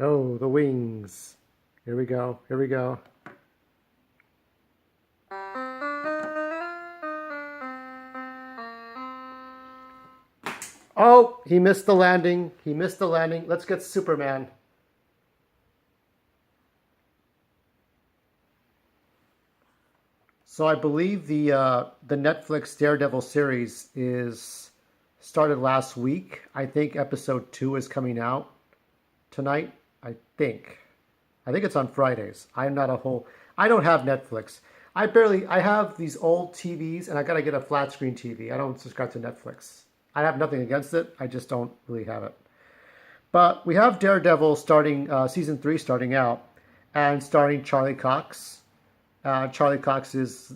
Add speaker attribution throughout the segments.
Speaker 1: Oh, the wings. Here we go. Here we go. Oh, he missed the landing. He missed the landing. Let's get Superman. So I believe the Netflix Daredevil series is started last week. I think episode 2 is coming out tonight. I think. I think it's on Fridays. I'm not a whole. I don't have Netflix. I have these old TVs, and I gotta get a flat screen TV. I don't subscribe to Netflix. I have nothing against it. I just don't really have it. But we have Daredevil starting season 3 starting out, and starring Charlie Cox. Charlie Cox is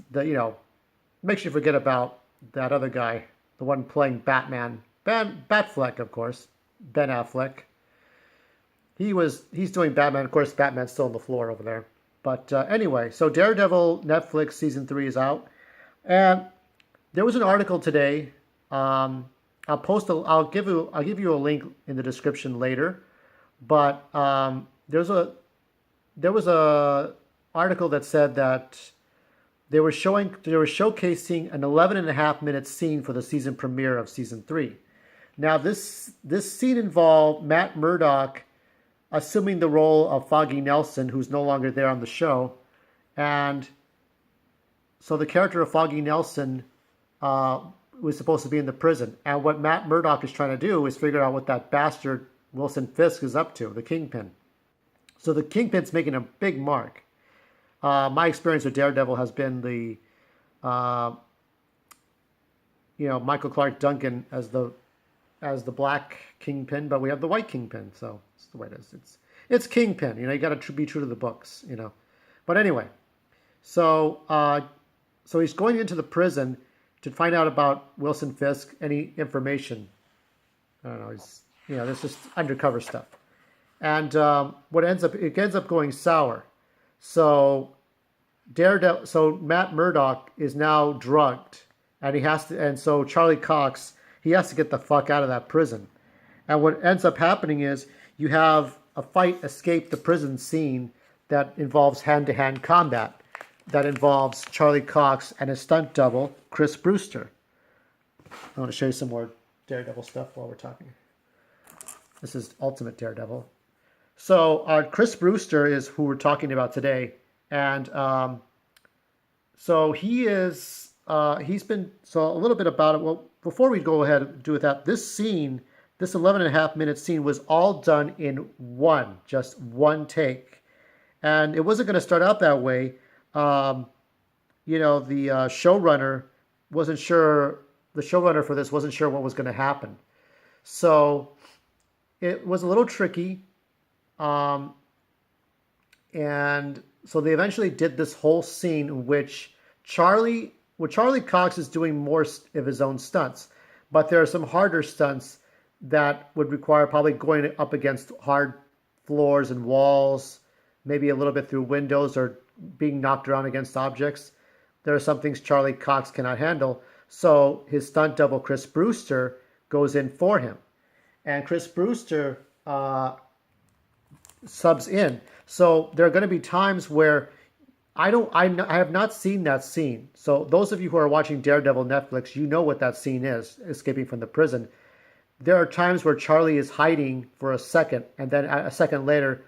Speaker 1: makes you forget about that other guy, the one playing Batman, Batfleck, of course, Ben Affleck. He's doing Batman. Of course, Batman's still on the floor over there. But anyway, so Daredevil Netflix season 3 is out, and there was an article today. I'll give you a link in the description later, but there was a article that said that they were showcasing an 11.5-minute scene for the season premiere of season 3. Now this scene involved Matt Murdock assuming the role of Foggy Nelson, who's no longer there on the show, and so the character of Foggy Nelson was supposed to be in the prison. And what Matt Murdock is trying to do is figure out what that bastard Wilson Fisk is up to, the Kingpin. So the Kingpin's making a big mark. My experience with Daredevil has been the, Michael Clark Duncan as the black Kingpin, but we have the white Kingpin, so it's the way it is. It's Kingpin. You got to be true to the books. But anyway, so he's going into the prison to find out about Wilson Fisk, any information. I don't know. This is undercover stuff, and it ends up going sour. So Matt Murdock is now drugged, and so Charlie Cox, he has to get the fuck out of that prison. And what ends up happening is you have a fight escape the prison scene that involves hand-to-hand combat, that involves Charlie Cox and his stunt double, Chris Brewster. I want to show you some more Daredevil stuff while we're talking. This is Ultimate Daredevil. So Chris Brewster is who we're talking about today, and so he's been, so a little bit about it. Well, before we go ahead and do with that, this 11.5-minute scene was all done in just one take, and it wasn't going to start out that way. The showrunner wasn't sure. The showrunner for this wasn't sure what was going to happen, so it was a little tricky. And so they eventually did this whole scene in which Charlie Cox is doing more of his own stunts, but there are some harder stunts that would require probably going up against hard floors and walls, maybe a little bit through windows or being knocked around against objects. There are some things Charlie Cox cannot handle, so his stunt double Chris Brewster goes in for him, and Chris Brewster subs in. So there are going to be times where I have not seen that scene. So those of you who are watching Daredevil Netflix, you know what that scene is, escaping from the prison. There are times where Charlie is hiding for a second, and then a second later,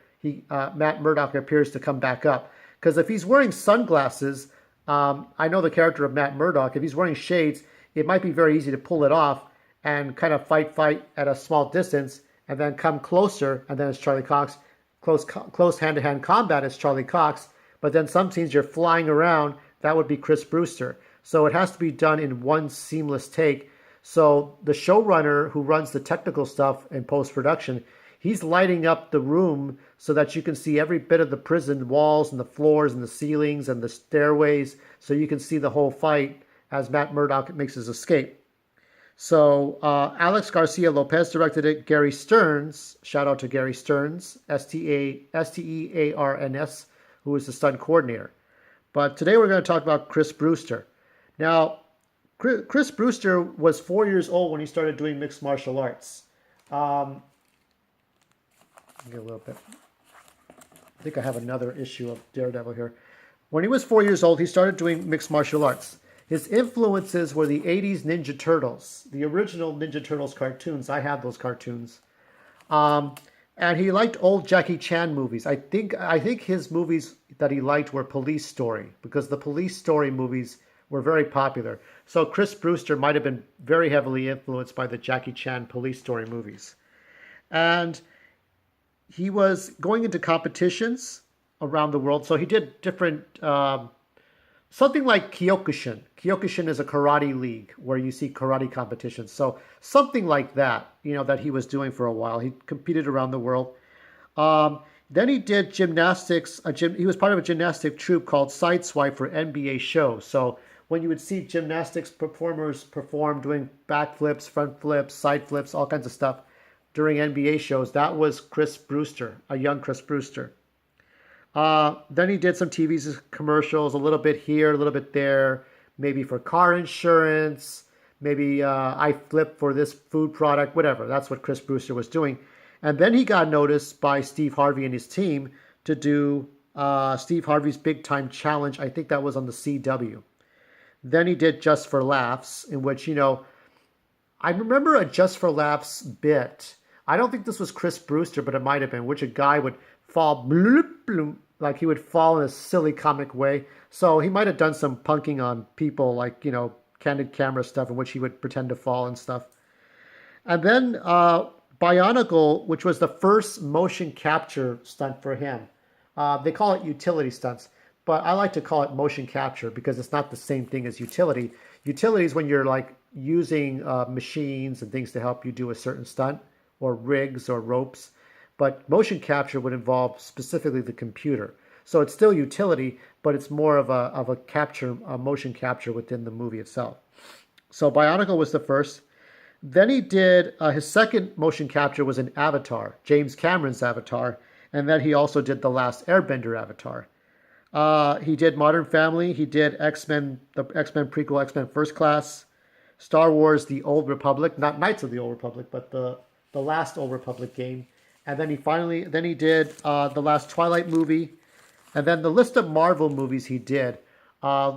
Speaker 1: Matt Murdock appears to come back up. Because if he's wearing sunglasses, I know the character of Matt Murdock, if he's wearing shades, it might be very easy to pull it off and kind of fight at a small distance, and then come closer, and then it's Charlie Cox. Close hand-to-hand combat is Charlie Cox, but then some scenes you're flying around, that would be Chris Brewster. So it has to be done in one seamless take. So the showrunner who runs the technical stuff in post-production, he's lighting up the room so that you can see every bit of the prison walls and the floors and the ceilings and the stairways, so you can see the whole fight as Matt Murdock makes his escape. So Alex Garcia Lopez directed it. Gary Stearns, shout out to Gary Stearns, Stearns, who is the stunt coordinator. But today we're going to talk about Chris Brewster. Now, Chris Brewster was 4 years old when he started doing mixed martial arts. Get a little bit. I think I have another issue of Daredevil here. When he was 4 years old, he started doing mixed martial arts. His influences were the 80s Ninja Turtles, the original Ninja Turtles cartoons. I had those cartoons. Um, and he liked old Jackie Chan movies. I think his movies that he liked were Police Story because the Police Story movies were very popular. So Chris Brewster might have been very heavily influenced by the Jackie Chan Police Story movies. And he was going into competitions around the world. So he did different, something like Kyokushin. Kyokushin is a karate league where you see karate competitions. So something like that, that he was doing for a while. He competed around the world. Um, then he did gymnastics. He was part of a gymnastic troupe called Sideswipe for NBA shows. So when you would see gymnastics performers perform doing backflips, front flips, side flips, all kinds of stuff during NBA shows, that was Chris Brewster, a young Chris Brewster. Then he did some TV commercials, a little bit here, a little bit there, maybe for car insurance, maybe I flip for this food product, whatever. That's what Chris Brewster was doing. And then he got noticed by Steve Harvey and his team to do Steve Harvey's Big Time Challenge. I think that was on the CW. Then he did Just for Laughs, in which, I remember a Just for Laughs bit. I don't think this was Chris Brewster, but it might have been, which a guy would fall, bloop, bloop, like he would fall in a silly comic way. So he might have done some punking on people, like, candid camera stuff in which he would pretend to fall and stuff. And then Bionicle, which was the first motion capture stunt for him. They call it utility stunts, but I like to call it motion capture because it's not the same thing as utility. Utility is when you're like using machines and things to help you do a certain stunt or rigs or ropes. But motion capture would involve specifically the computer. So it's still utility, but it's more of a capture, a motion capture within the movie itself. So Bionicle was the first. Then he did his second motion capture was in Avatar, James Cameron's Avatar, and then he also did the Last Airbender Avatar. He did Modern Family. He did X-Men, the X-Men prequel, X-Men First Class, Star Wars: The Old Republic, not Knights of the Old Republic, but the last Old Republic game. And then he did the last Twilight movie. And then the list of Marvel movies he did,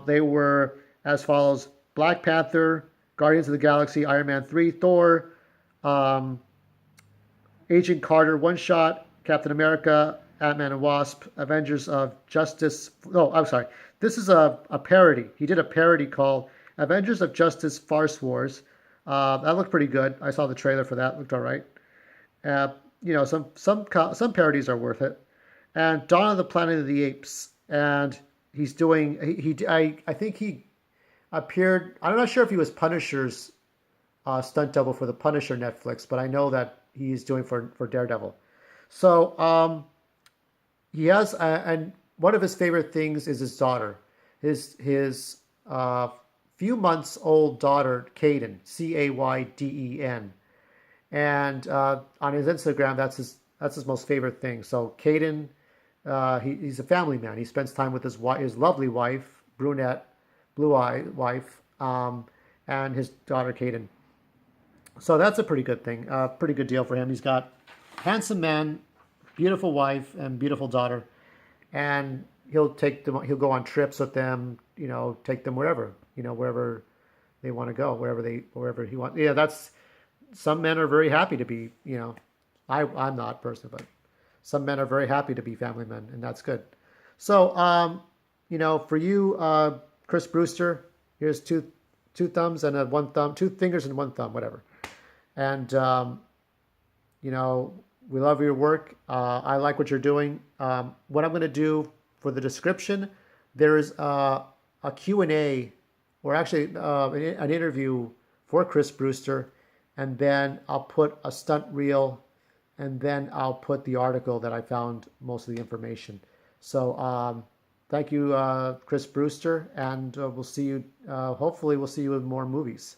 Speaker 1: they were as follows: Black Panther, Guardians of the Galaxy, Iron Man 3, Thor, um, Agent Carter, One Shot, Captain America, Ant-Man and Wasp, Avengers of Justice. Oh, I'm sorry. This is a parody. He did a parody called Avengers of Justice Farce Wars. That looked pretty good. I saw the trailer for that. Looked all right. Some parodies are worth it. And Dawn of the Planet of the Apes. And he's doing, I think he appeared, I'm not sure if he was Punisher's stunt double for the Punisher Netflix, but I know that he's doing for Daredevil. So he has, and one of his favorite things is his daughter. His few months old daughter, Caden, Cayden. And on his Instagram, that's his most favorite thing. So Caden, he's a family man. He spends time with his lovely wife, brunette, blue-eyed wife, and his daughter Caden. So that's a pretty good thing, pretty good deal for him. He's got handsome man, beautiful wife, and beautiful daughter, and he'll go on trips with them, take them wherever they want to go, wherever he wants. Yeah, some men are very happy to be, I'm not personally, but some men are very happy to be family men, and that's good. So, for you, Chris Brewster, here's two thumbs and one thumb, two fingers and one thumb, whatever. And, we love your work. I like what you're doing. What I'm going to do for the description, there is a Q&A, or actually an interview for Chris Brewster, and then I'll put a stunt reel, and then I'll put the article that I found most of the information. So thank you, Chris Brewster, and we'll see you, hopefully we'll see you in more movies.